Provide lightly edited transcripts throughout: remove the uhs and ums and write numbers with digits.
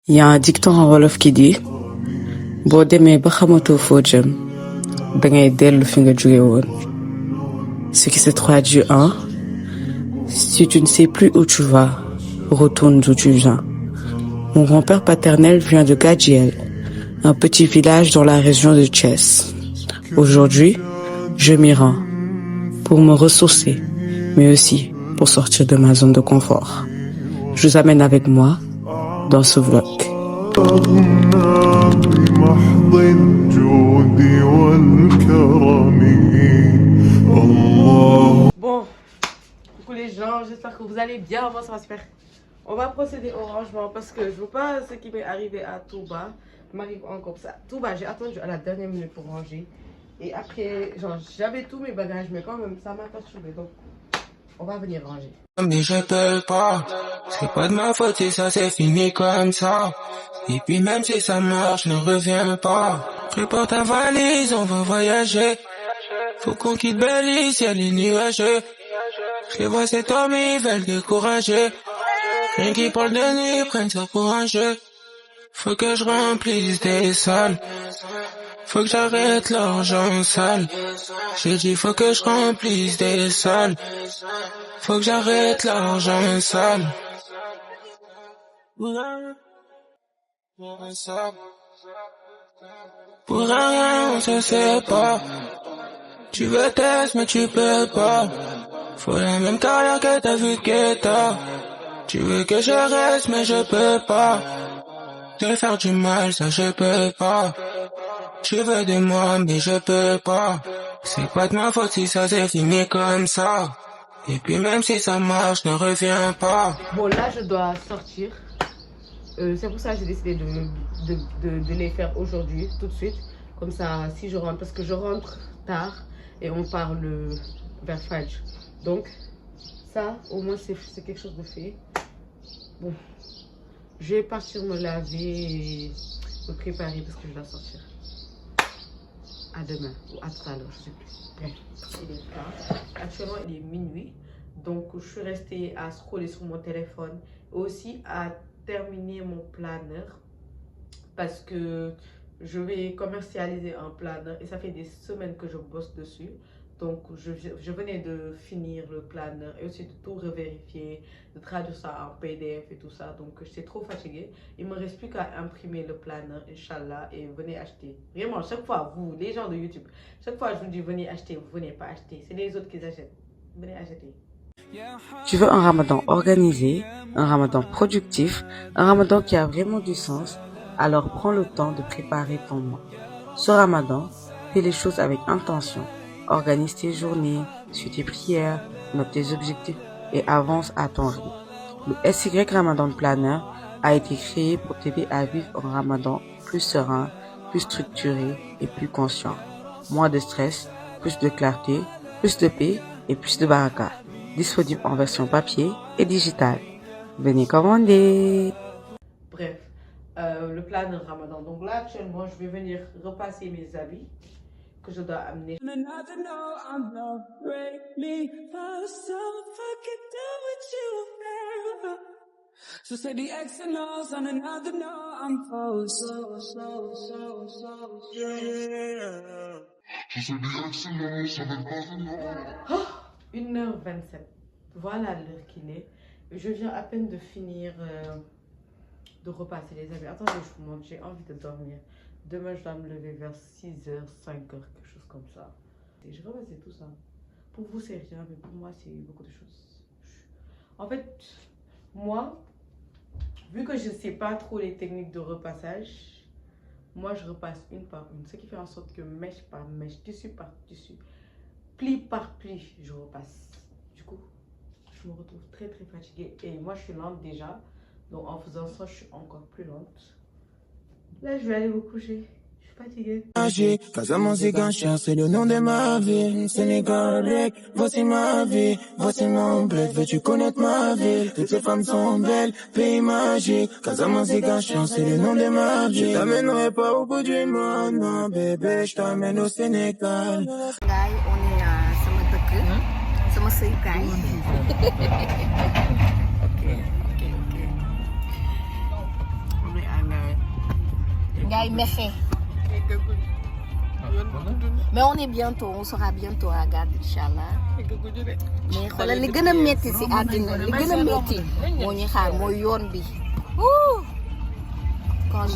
Il y a un dicton en wolof qui dit boo demee ba xamatoo foo jëm dangay dellu fi nga jóge woon. Ce qui se traduit en si tu ne sais plus où tu vas, retourne d'où tu viens. Mon grand-père paternel vient de Gadjiel, un petit village dans la région de Thiès. Aujourd'hui, je m'y rends pour me ressourcer, mais aussi pour sortir de ma zone de confort. Je vous amène avec moi dans ce vlog. Bon, coucou les gens, j'espère que vous allez bien. Moi ça va super. On va procéder au rangement parce que je veux pas ce qui m'est arrivé à Touba m'arrive encore ça. Touba, j'ai attendu à la dernière minute pour ranger. Et après, genre, j'avais tous mes bagages, mais quand même, ça m'a perturbé. Donc, on va venir ranger. Mais je peux pas, c'est pas de ma faute si ça c'est fini comme ça. Et puis même si ça marche, ne reviens pas. Prépare ta valise, on va voyager. Faut qu'on quitte Belize, y'a les nuageux. Je vois cet homme, ils veulent décourager. Rien qui parle de nuit, prennent ça pour un jeu. Faut que je remplisse des salles. Faut que j'arrête l'argent sale. J'ai dit faut que je remplisse des salles. Faut que j'arrête l'argent sale. Pour rien, on se sépare. Tu veux test, mais tu peux pas. Faut la même carrière que t'as vu que t'as. Tu veux que je reste, mais je peux pas. Te faire du mal, ça je peux pas. Tu veux de moi, mais je peux pas. C'est pas de ma faute si ça s'est fini comme ça. Et puis même si ça marche, ne reviens pas. Bon, là, je dois sortir. C'est pour ça que j'ai décidé de les faire aujourd'hui, tout de suite. Comme ça, si je rentre, parce que je rentre tard et on part vers Fadj. Donc, ça, au moins, c'est quelque chose de fait. Bon, je vais partir me laver et me préparer parce que je dois sortir. À demain ou à tout à l'heure, je sais plus. Bref, il est tard. Actuellement, il est minuit. Donc, je suis restée à scroller sur mon téléphone. Et aussi à terminer mon planeur. Parce que je vais commercialiser un planeur. Et ça fait des semaines que je bosse dessus. Donc, je venais de finir le planeur. Et aussi de tout revérifier. De traduire ça en PDF et tout ça. Donc, j'étais trop fatiguée. Il ne me reste plus qu'à imprimer le planeur, Inch'Allah. Et venez acheter. Vraiment, chaque fois, vous, les gens de YouTube. Chaque fois, je vous dis venez acheter. Vous venez pas acheter. C'est les autres qui achètent. Venez acheter. Tu veux un ramadan organisé, un ramadan productif, un ramadan qui a vraiment du sens, alors prends le temps de préparer ton mois. Ce ramadan, fais les choses avec intention. Organise tes journées, suis tes prières, note tes objectifs et avance à ton rythme. Le SY Ramadan Planner a été créé pour t'aider à vivre un ramadan plus serein, plus structuré et plus conscient. Moins de stress, plus de clarté, plus de paix et plus de baraka. Disponible en version papier et digitale. Venez commander. Bref, le planeur Ramadan. Donc là, actuellement, je vais venir repasser mes habits que je dois amener. So say the X and O's on another no, I'm close. Yeah. So say the X and O's on another no. 1h27. Voilà l'heure qu'il est. Je viens à peine de finir de repasser les habits. Attendez, je vous montre, j'ai envie de dormir. Demain, je dois me lever vers 6h, 5h, quelque chose comme ça. Et j'ai repassé tout ça. Pour vous, c'est rien, mais pour moi, c'est beaucoup de choses. En fait, moi, vu que je ne sais pas trop les techniques de repassage, moi, je repasse une par une. Ce qui fait en sorte que mèche par mèche, tissu par tissu, pli par pli, je repasse. Du coup, je me retrouve très très fatiguée. Et moi, je suis lente déjà. Donc, en faisant ça, je suis encore plus lente. Là, je vais aller me coucher. Je suis fatiguée. Casamance et Ganchard, c'est le nom de ma ville. Sénégal, voici ma vie, voici mon bled. Veux-tu connaître ma ville? Toutes ces femmes sont belles, pays magique. Casamance et Ganchard, c'est le nom de ma ville. Je t'amènerai pas au bout du monde, non, bébé, je t'amène au Sénégal. Guys, on est sama dëkk, sama sëyukaay. Ok. On est à Gaï Mekhe. Mais on est bientôt, on sera bientôt à Gad, Inch'Allah. Mais xoolal li gën a métti si àddina li gën a métti moo ñuy xaar mooy yoon bi.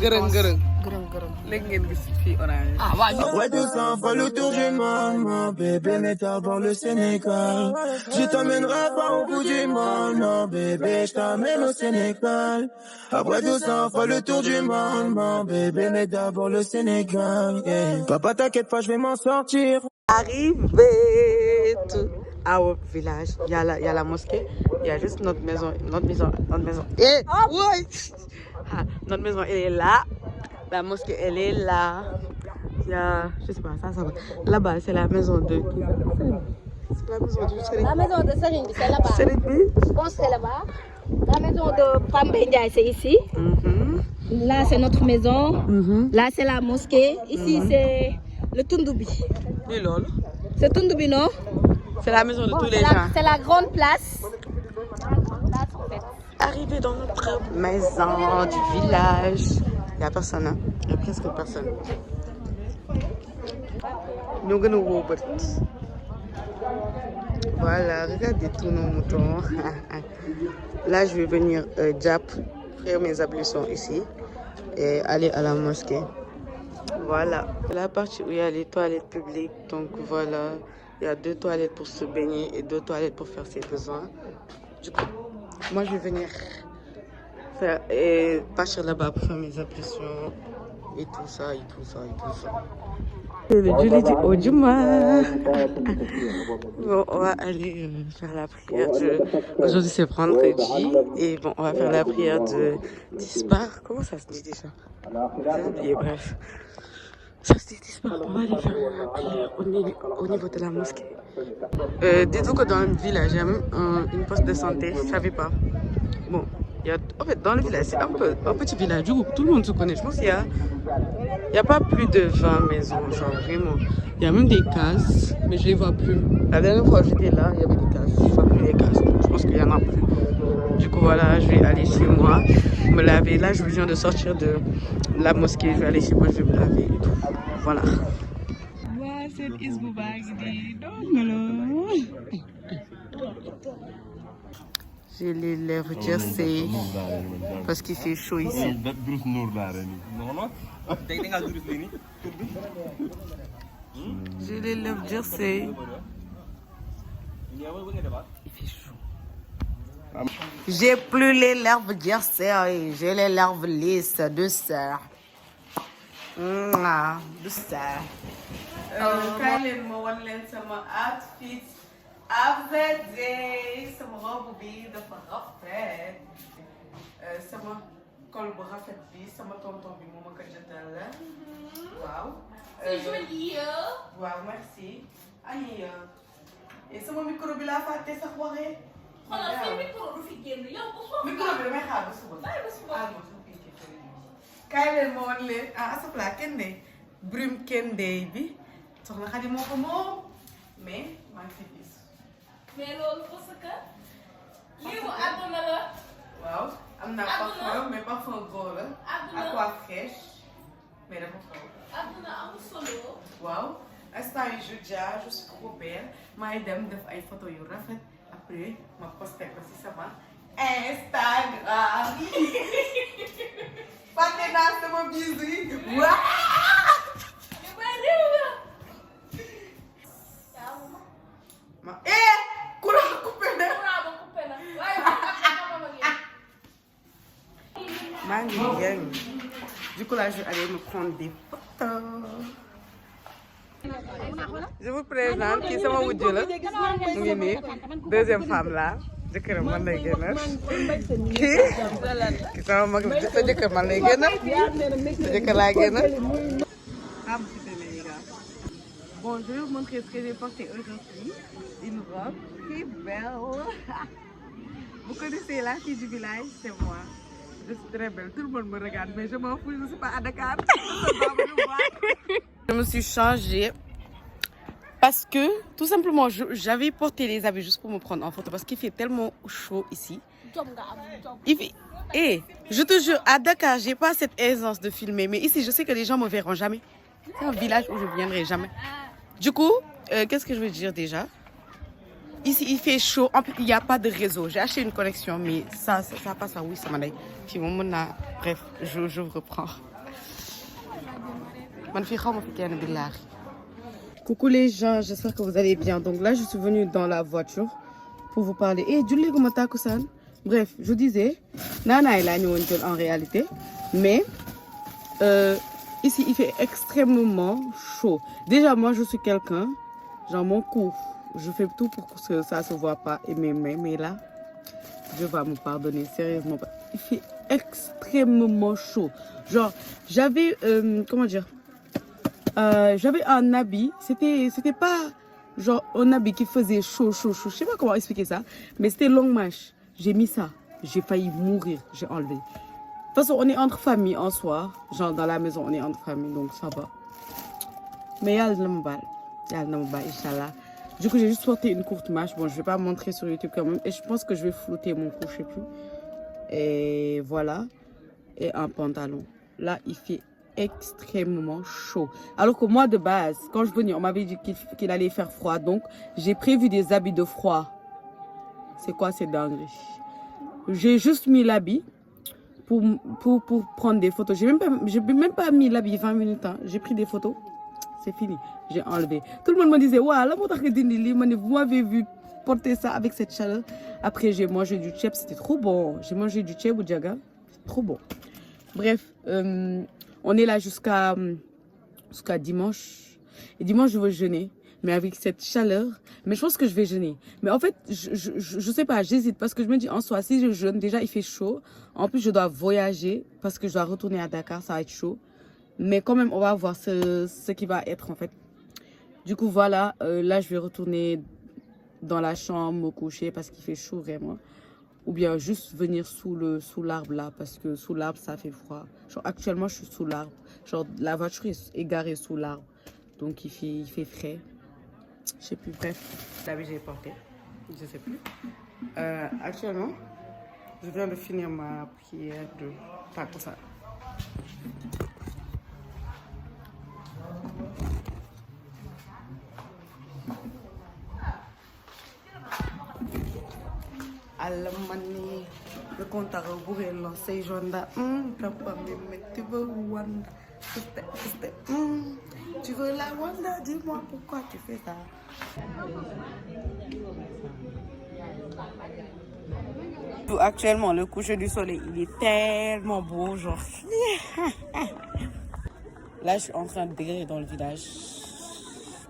Gërëm gërëm. Gërëm gërëm. Léegi ngeen gis fii orange. Ah waaw. Après tout ça, on fait le tour du monde, mon bébé, mais d'abord le Sénégal. Je t'emmènerai pas au bout du monde, mon bébé, je t'emmène au Sénégal. Après tout ça, on fait le tour du monde, mon bébé, mais d'abord le Sénégal. Yeah. Papa, t'inquiète pas, je vais m'en sortir. Arrivé au village, il y a la mosquée, il y a juste notre maison. Et ouais. Notre maison elle est là, la mosquée elle est là. Il y a, je sais pas, ça va. Là-bas c'est la maison de. C'est la maison du Serigne. La maison de Serigne, c'est là-bas. Serigne. Je pense que c'est là-bas. La maison de Pambe Ndiaye, c'est ici. Là, c'est notre maison. Là, c'est la mosquée. Ici, c'est le Tundoubi. Oui, lol. C'est Tundoubi, non? C'est la maison de tous les gens. C'est la grande place. Arrivé dans notre maison du village. Il n'y a personne, hein? Il n'y a presque personne. Nous allons au bout. Voilà, regardez tous nos moutons. Là, je vais venir faire mes ablutions ici et aller à la mosquée. Voilà, c'est la partie où il y a les toilettes publiques. Donc voilà, il y a 2 toilettes pour se baigner et 2 toilettes pour faire ses besoins. Du coup, moi je vais venir faire et partir là-bas pour faire mes ablutions et tout ça. C'est le jeudi au Juma. Bon, on va aller faire la prière aujourd'hui c'est vendredi et bon, on va faire la prière de Dispar. Comment ça se dit déjà? J'ai oublié, bref. Ça se dit Dispar. On va aller faire la prière au niveau de la mosquée. Dites-vous que dans le village, il y a même une poste de santé, je savais pas. Bon, en fait, dans le village, c'est un petit village où tout le monde se connaît. Je pense qu'il y a pas plus de 20 maisons, genre vraiment. Il y a même des cases, mais je les vois plus. La dernière fois que j'étais là, il y avait des cases. Je vois plus les cases. Je pense qu'il y en a plus. Du coup, voilà, je vais aller chez moi, me laver. Là, je viens de sortir de la mosquée. Je vais aller chez moi, je vais me laver et tout. Voilà. J'ai les lèvres jersey parce qu'il fait chaud ici. J'ai les lèvres jersey. Il fait chaud. J'ai plus les lèvres jersey, j'ai les lèvres lisses, douceur. Douceur. Kaay leen ma wan leen sama outfit day sama robe bi dafa rafet sama col bu rafet bi sama tonton bi moo ma ko jëndal la waaw. C'est joli. Waaw merci. Ay et sama micro bi laa fàtte sax waxee. xoolal sa micro du fi génn yow bu soobee. micro bi damay xaar ba suba. Kaay leen ma wan leen asafla Kende Brume Kende bi. soxna Xadi moo ko moom mais maa ngi fi gis. mais loolu parce que lii mu àdduna la. waaw am naa parfum mais parfum gros la. àdduna aqua fraîche mais dafa xaw. àdduna amul solo. waaw instant yi je suis trop belle maa ngi dem def ay photo yu rafet après ma posté ko si sama Instagram. fàtte naa sama bisu yi. Courant coupé na. maa ngi bien. Du coup là je vais aller me prendre des photos. Je vous présente kii sama wujju la mu ngi nii deuxième femme la jëkkëram man lay génnal kii sama mag la sa jëkkër man lay génnal sa jëkkër laa génnal. Bon, je vais vous montrer ce que j'ai porté aujourd'hui. Une robe très belle. Vous connaissez la fille du village, c'est moi. Je suis très belle. Tout le monde me regarde, mais je m'en fous, je ne suis pas à Dakar. Je me suis changée parce que, tout simplement, j'avais porté les habits juste pour me prendre en photo parce qu'il fait tellement chaud ici. Et je te jure, à Dakar, j'ai pas cette aisance de filmer. Mais ici, je sais que les gens me verront jamais. C'est un village où je viendrai jamais. Du coup, qu'est-ce que je veux dire déjà? Ici, il fait chaud. En plus, il n'y a pas de réseau. J'ai acheté une connexion, mais ça passe à oui, ça m'a dit. Bref, je reprends. Coucou les gens, j'espère que vous allez bien. Donc là, je suis venue dans la voiture pour vous parler. Et Julie Gomata-Kusan. Bref, je vous disais, Nana est là en réalité. Mais ici, il fait extrêmement chaud. Déjà, moi, je suis quelqu'un, genre mon cou, je fais tout pour que ça ne se voit pas. Et mes mains, mais là, Dieu va me pardonner, sérieusement. Il fait extrêmement chaud. Genre, j'avais, comment dire, j'avais un habit, c'était pas genre un habit qui faisait chaud. Je sais pas comment expliquer ça, mais c'était longue manche. J'ai mis ça, j'ai failli mourir, j'ai enlevé. De toute façon, on est entre famille en soi, genre dans la maison, on est entre famille, donc ça va. Mais y'a le nambal, Inch'Allah. Du coup, j'ai juste porté une courte manche. Bon, je vais pas montrer sur YouTube quand même, et je pense que je vais flouter mon cou, je sais plus. Et voilà, et un pantalon. Là, il fait extrêmement chaud. Alors que moi, de base, quand je venais, on m'avait dit qu'il allait faire froid. Donc, j'ai prévu des habits de froid. C'est quoi ces dingueries? J'ai juste mis l'habit pour prendre des photos. J'ai même pas mis l'habit 20 minutes. Hein. J'ai pris des photos. C'est fini. J'ai enlevé. Tout le monde me disait, ouais, là, vous m'avez vu porter ça avec cette chaleur. Après, j'ai mangé du tchèp. C'était trop bon. J'ai mangé du tchèp au Djaga. C'est trop bon. Bref, on est là jusqu'à dimanche. Et dimanche, je veux jeûner. Mais avec cette chaleur, mais je pense que je vais jeûner. Mais en fait, je sais pas, j'hésite. Parce que je me dis, en soi, si je jeûne, déjà, il fait chaud. En plus, je dois voyager parce que je dois retourner à Dakar. Ça va être chaud. Mais quand même, on va voir ce qui va être, en fait. Du coup, voilà. Là, je vais retourner dans la chambre, me coucher parce qu'il fait chaud, vraiment. Ou bien juste venir sous l'arbre là, parce que sous l'arbre ça fait froid. Genre actuellement je suis sous l'arbre. Genre la voiture est égarée sous l'arbre. Donc il fait frais. Je sais plus, bref. L'habit j'ai porté. Je sais plus. Actuellement, je viens de finir ma prière de Takosa. Alamani, le compte à rebours est lancé, Jonda. Papa, mais tu veux Wanda. Tu veux la Wanda, dis-moi pourquoi tu fais ça. Actuellement, le coucher du soleil, il est tellement beau, genre. Là, je suis en train de dégueuler dans le village.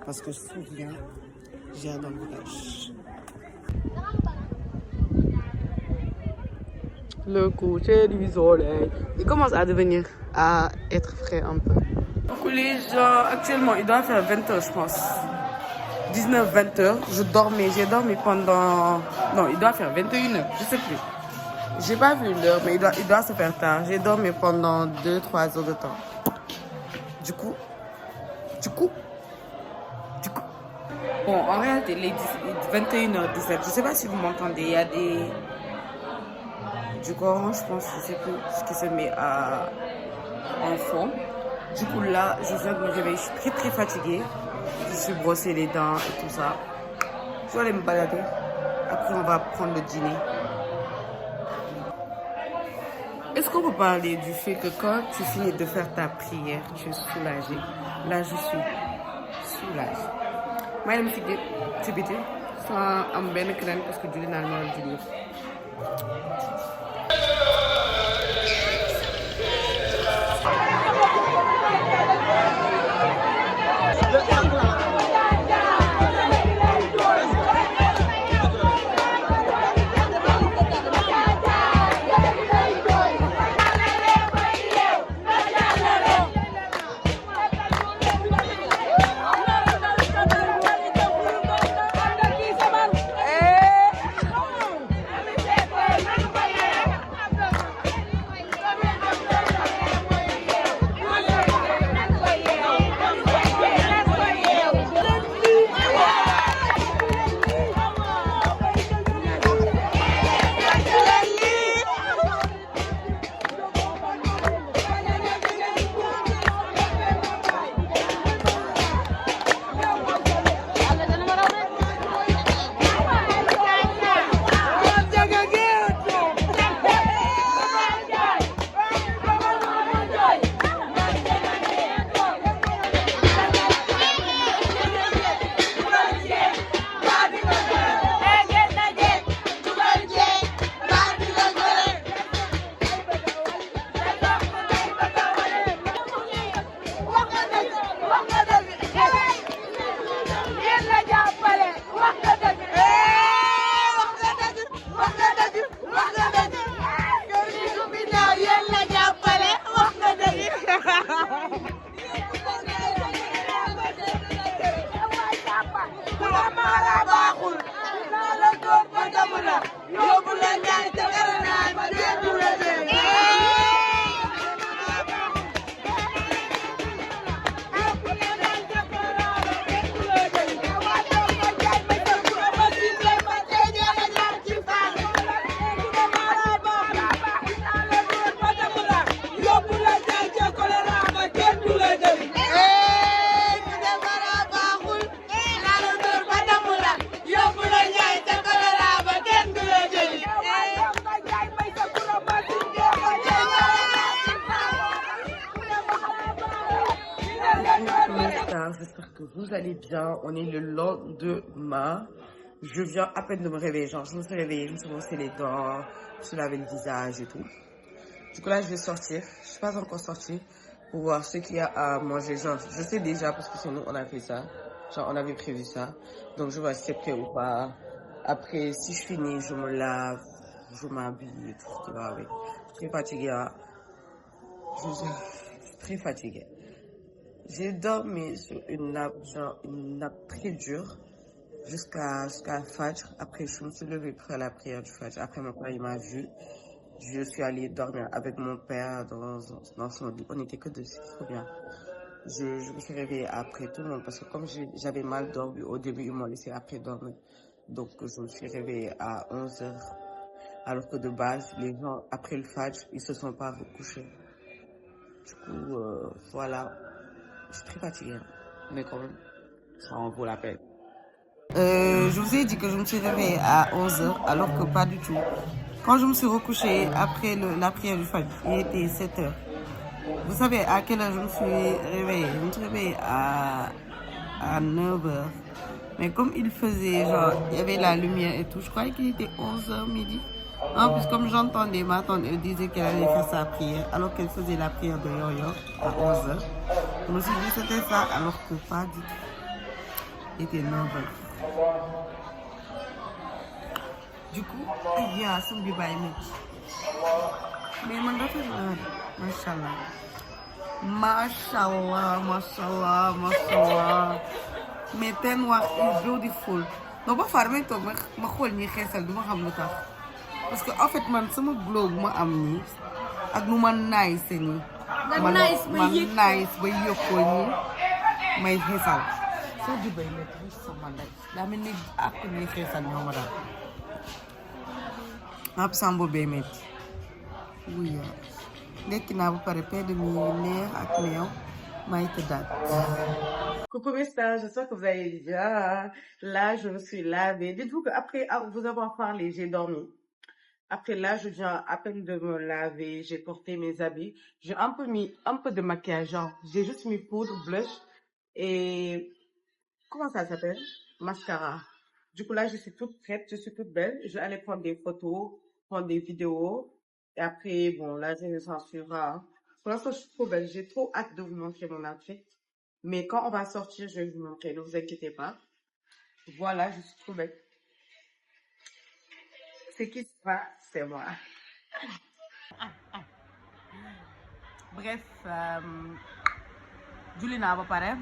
Parce que je me souviens, j'ai dans le village. Le coucher du soleil. Il commence à être frais un peu. Donc les gens, actuellement, il doit faire 20 h, je pense. 19-20 h. J'ai dormi pendant... Non, il doit faire 21 h, je sais plus. J'ai pas vu l'heure, mais il doit se faire tard. J'ai dormi pendant 2-3 heures de temps. Du coup... Bon, en réalité, les 21 h 17, je sais pas si vous m'entendez, il y a du Coran, je pense, je sais plus ce qui se met en fond. Du coup, là, je viens de me réveiller, je suis très très fatiguée. Je suis brossé les dents et tout ça. Je vais aller me balader. Après, on va prendre le dîner. Est-ce qu'on peut parler du fait que quand tu finis de faire ta prière, tu es soulagé? Là, je suis soulagée. Moi, je me suis dit, sans un ben crainte parce que Julie n'a pas le dîner. bonsoir, j'espère que vous allez bien. On est le lendemain. Je viens à peine de me réveiller, genre je me suis réveillée, je me suis brossé les dents, je me suis lavé le visage et tout. Du coup là je vais sortir, je suis pas encore sortie pour voir ce qu'il y a à manger. Genre je sais déjà parce que sinon on a fait ça, genre on avait prévu ça. Donc je vois si c'est prêt ou pas. Après si je finis, je me lave, je m'habille et tout ce qui va avec. Je suis très fatiguée, hein. Je suis très fatiguée. J'ai dormi sur une nappe, genre une nappe très dure, jusqu'à Fajr. Après, je me suis levée pour la prière du Fajr. Après, mon père, il m'a vu. Je suis allée dormir avec mon père dans son lit. On n'était que deux, c'est trop bien. Je me suis réveillée après tout le monde parce que comme j'avais mal dormi au début, ils m'ont laissé après dormir. Donc, je me suis réveillée à 11h. Alors que de base, les gens, après le Fajr, ils se sont pas recouchés. Du coup, voilà. Je suis très fatiguée, mais quand même, ça en vaut la peine. Je vous ai dit que je me suis réveillée à 11h, alors que pas du tout. Quand je me suis recouchée après la prière du Fajr, il était 7h. Vous savez à quelle heure je me suis réveillée? Je me suis réveillée à 9h. Mais comme il faisait, genre, il y avait la lumière et tout, je croyais qu'il était 11h midi. En plus, comme j'entendais ma tante, elle disait qu'elle allait faire sa prière, alors qu'elle faisait la prière de Yoyo à 11h. Je me suis dit que c'était ça, alors que pas du tout. Il était 9h. Du coup, il y a son bibaï. Mais mon doigt est Mashallah. Mashallah, mashallah, mashallah. Mais t'es noir is beautiful. Non, pas faire, mais toi, ma xool ñi xéssal duma xam lu tax. Parce que en fait man sama glow ma am ni ak nu ma nice ni. Man nice ba yokko ni may xéssal. So di bay met sama nday. Da melni ak ñi xéssal ñoma dal. Ap sambo be met. Oui. Nekki na ba paré pé de mi neex ak meew may tëddaat. Coucou mes stars, j'espère que vous allez bien. Là, je me suis lavée. Dites-vous qu'après vous avoir parlé, j'ai dormi. Après là, je viens à peine de me laver, j'ai porté mes habits. J'ai un peu mis un peu de maquillage, genre j'ai juste mis poudre, blush et comment ça s'appelle? Mascara. Du coup là, je suis toute prête, je suis toute belle. Je vais aller prendre des photos, prendre des vidéos. Et après, bon, là, je me censurera. Pour l'instant, je suis trop belle. J'ai trop hâte de vous montrer mon outfit. Mais quand on va sortir, je vais vous montrer. Ne vous inquiétez pas. Voilà, je suis trop belle. C'est qui ça? C'est moi. Bref, julli naa ba pare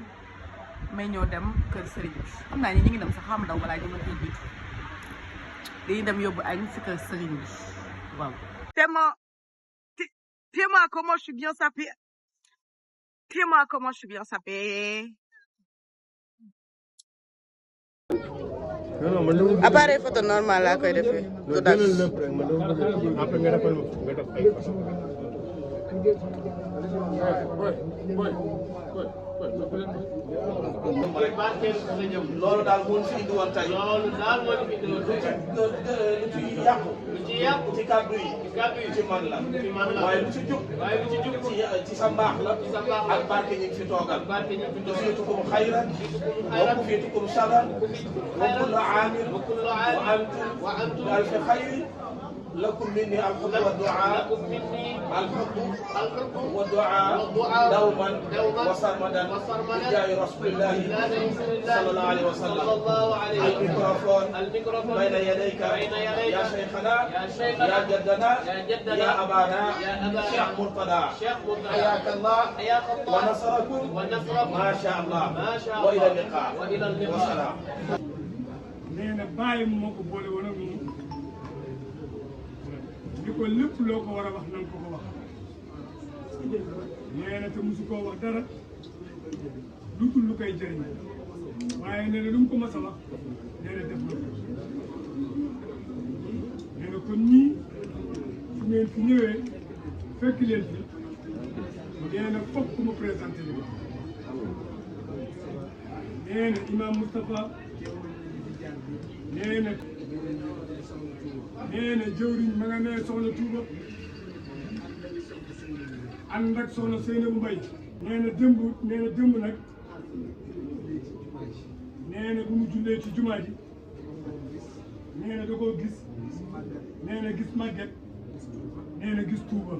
may ñëw dem kër Serigne bi xam naa ni ñu ngi dem sax xam daw balaa ñu ma koy jiitu dañuy dem yóbbu añ si kër Serigne bi waaw. Dis-moi comment je suis bien sapée. Dis-moi comment je suis bien sapée. Appareil photo normal laa koy defee. du dal. loolu daal moo ñu fi indi woon tey. loolu daal moo ñu fi indi woon tey. lu ci yàqu. ci kàddu yi. ci man la. waaye lu ci jub. ci sa mbaax la. ak barke ñi fi toogal. fiitukum xayran. wa fiitukum saran. wa kullu aamin. wa antum bi alfi xayrin. لكم مني الحب والدعاء الحب والدعاء دوما وصرمدا بجاه رسول الله صلى الله عليه وسلم. الميكروفون بين يديك يا شيخنا يا جدنا يا أبانا شيخ مرتضى حياك الله ونصركم ما شاء الله وإلى اللقاء والسلام. di ko lépp loo ko war a wax nan ko ko wax nee na te musu koo wax dara lu dul lu koy jëriñ waaye nee na lu mu ko mas a wax nee na def na ko nee na kon ñii su ngeen fi ñëwee fekk leen fi nee na fokk mu présenté leen nee na Imam Moustapha nee na jëwriñ ma nga nee soxna Touba ànd ak soxna Seynabou Mbaye nee na démb nag nee na bu mu jullee ci jumaa ji nee na da koo gis nee na gis màgget nee na gis tuuba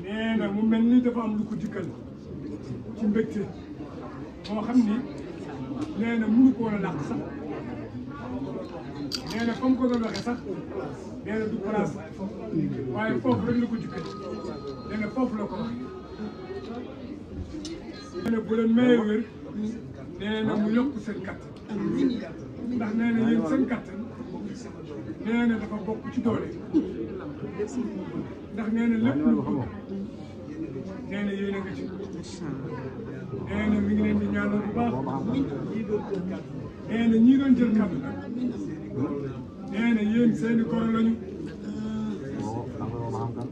nee na mu mel ni dafa am lu ko dikkal ci mbégte moo xam ni nee na mënu ko woon a làq sax nee na comme ko doon waxee sax nee na du place waaye foofu rek la ko dikkal nee na foofu la ko wax nee na bu leen mayee wér nee na mu yokk seen kattan ndax nee na yéen seen kattan nee na dafa bokk ci doole ndax nee na lépp lu ko nee na yéen a nga ci nee na mi ngi leen di ñaanal bu baax nee na ñii doon jël kàddu nag nee na yéen seeni goro lañu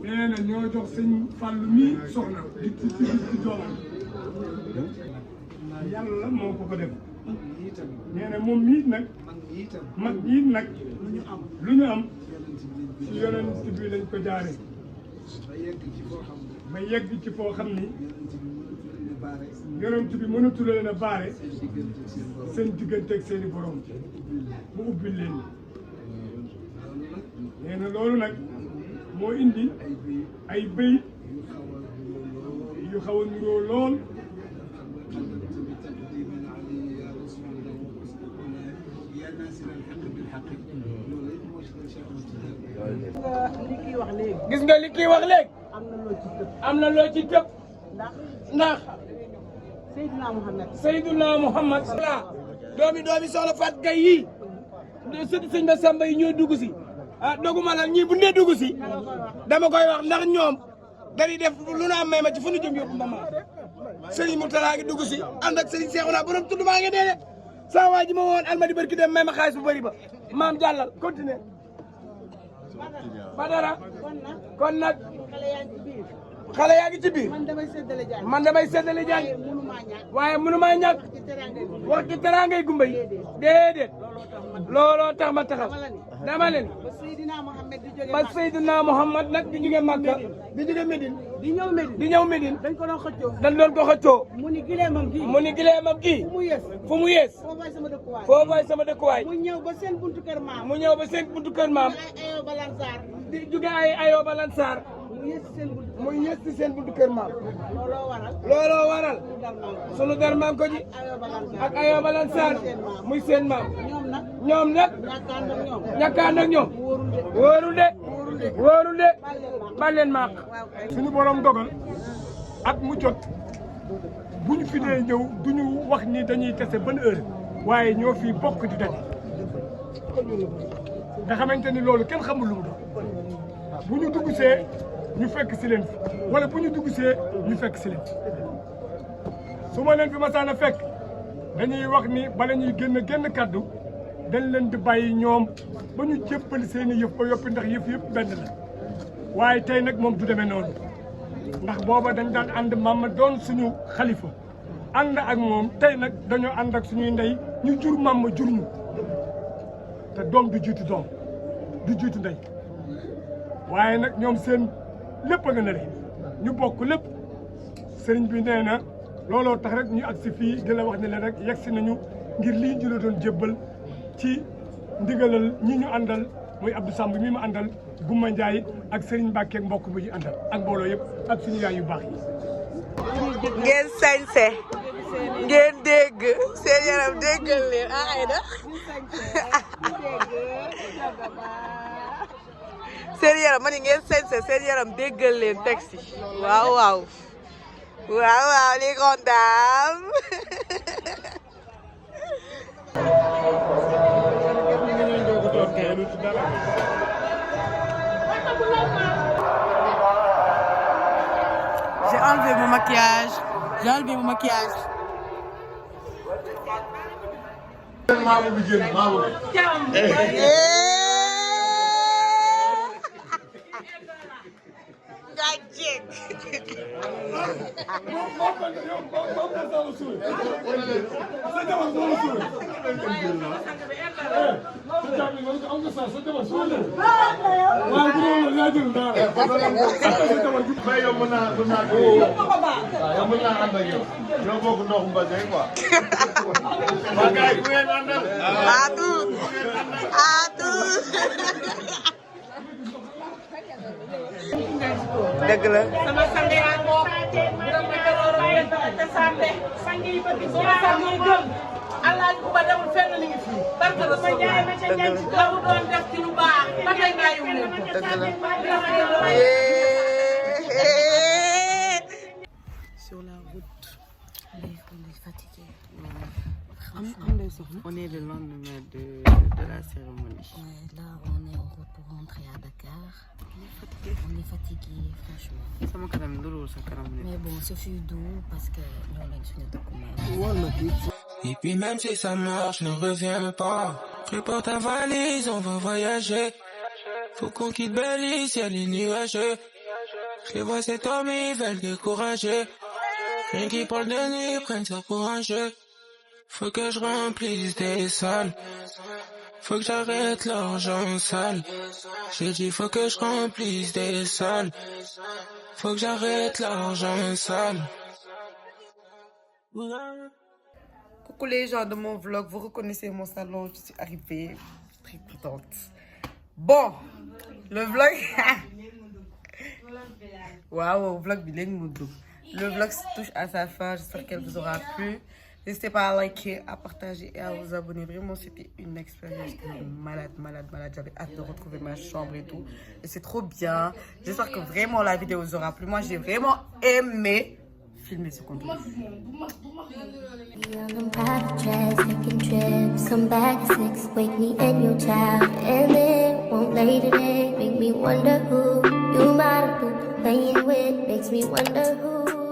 nee na ñoo jox sëñ Fàllu mii soxna di doomam yàlla moo ko def nee na moom mii nag mag ñii nag lu ñu am ci yonent bi lañ ko jaare ba yegg ci foo xam ni yonent bi mënatu leen a baare seen diggante ak seeni borom mu ubbil leen nee na loolu nag moo indi ay bëy yu xaw a nuroo lool gis nga li kii wax léegi am na loo ci tëb ndax Seydina Muhammad doomi soxna Fat Gay yi sëti sëñ ba Samba yi ñoo dugg si doguma la ñii bu ne dugg si dama koy wax ndax ñoom dañuy def lu na am may ma ci fu nu jëm yóbbu mama Serigne Mourtala ngi dugg si ànd ak Serigne Cheikhouna borom tudd maa ngi dee de saa waa ji ma woon almadi barki dem may ma xaalis bu bëri ba maam jàllal continuer Badara kon nag xale yaa ngi ci biir man damay séddale jàng waaye mënumaa ñàkk wax ci teraangay gumba yi déedéet looloo tax ma taxaw dama leen ba Seydina Muhammad nag di jóge Makka di jóge Médine di ñëw Médine dañ doon ko xëccoo mu ni gileemam gi fu mu yées foofay sama dëkkuwaay mu ñëw ba seen buntu kër maam di jóge ay Ayoba Lansar mu yées ci seen buntu kër maam looloo waral sunu dar maam ko ji ak Ayoba Lansar muy seen maam ñoom nag ñàkkaan ak ñoom wóorul de bal leen maaq suñu borom dogal at mu jot bu ñu fi dee ñëw duñu wax ni dañuy tase ban heure waaye ñoo fi bokk di daje nga xamante ni loolu kenn xamul lu mu doon bu ñu dugg see ñu fekk si leen wala bu ñu dugg see ñu fekk si leen su ma leen fi masaan a fekk dañuy wax ni bala ñuy génn kàddu dañ leen di bàyyi ñoom ba ñu jébbal seen i yëf ba yoppi ndax yëpp benn la waaye tey nag moom du demee noonu ndax booba dañ daan ànd maam doon suñu xalifa ànd ak moom tey nag dañoo ànd ak suñuy ndey ñu jur maam jur ñu te doom du jiitu doom du jiitu ndey waaye nag ñoom seen lépp a nga ne ñu bokk lépp sëriñ bi nee na looloo tax rek ñu agsi fii di la wax ne leen rek yegsi nañu ngir lii ñu la doon jébbal ci ndigalal ñi ñu àndal muy Abdou Samb mi mu àndal Gumba Ndiaye ak Serigne Mbacke ak mbokk bu ñu àndal ak mbooloo yëpp ak suñu yaay yu baax yi. ngeen sañse ngeen dégg seen yaram déggal leen Aïda seen yaram ma ni ngeen sañse seen yaram déggal leen taxi waaw li kontaan J'ai enlevé mon maquillage. mën naa ànd ak yow ñoo bokk ndox mbase quoi. waa gars yi ku ngeen àndal. dëgg la. sama sang yaa ngoog. dama jëloon ay te sante. sang yi bëgg ci sang yi gëm. Allah ku ba demul fenn li ngi fi. barke Rasul. dëgg la mu doon def ci lu baax. ba tey ngaa yu leen ko. dëgg la. Sur la route. On est fatigué. On est le lendemain de la cérémonie. Ouais, là, on est en route pour rentrer à Dakar. On est fatigué, franchement. Mais bon, ce fut doux parce que nous, on a une document. Et puis même si ça marche, ne reviens pas. Prépare ta valise, on va voyager. Faut qu'on quitte Belize, y'a les nuageux. Je vois cet homme, ils veulent décourager. Rien qui parle de nuit, prennent ça pour un jeu. Faut que je remplisse des salles. Faut que j'arrête l'argent sale. J'ai dit faut que je remplisse des salles. Faut que j'arrête l'argent sale. Coucou les gens de mon vlog, vous reconnaissez mon salon, je suis arrivée très contente. Bon, le vlog... Waouh, vlog le vlog touche à sa fin, j'espère qu'elle vous aura plu. N'hésitez pas à liker, à partager et à vous abonner. Vraiment, c'était une expérience malade. J'avais hâte de retrouver ma chambre et tout. Et c'est trop bien. J'espère que vraiment la vidéo vous aura plu. Moi, j'ai vraiment aimé filmer ce contenu. Young taking trips, come back 6, wake me and your child, and then won't lay today, make me wonder who you might have been playing with, makes me wonder who.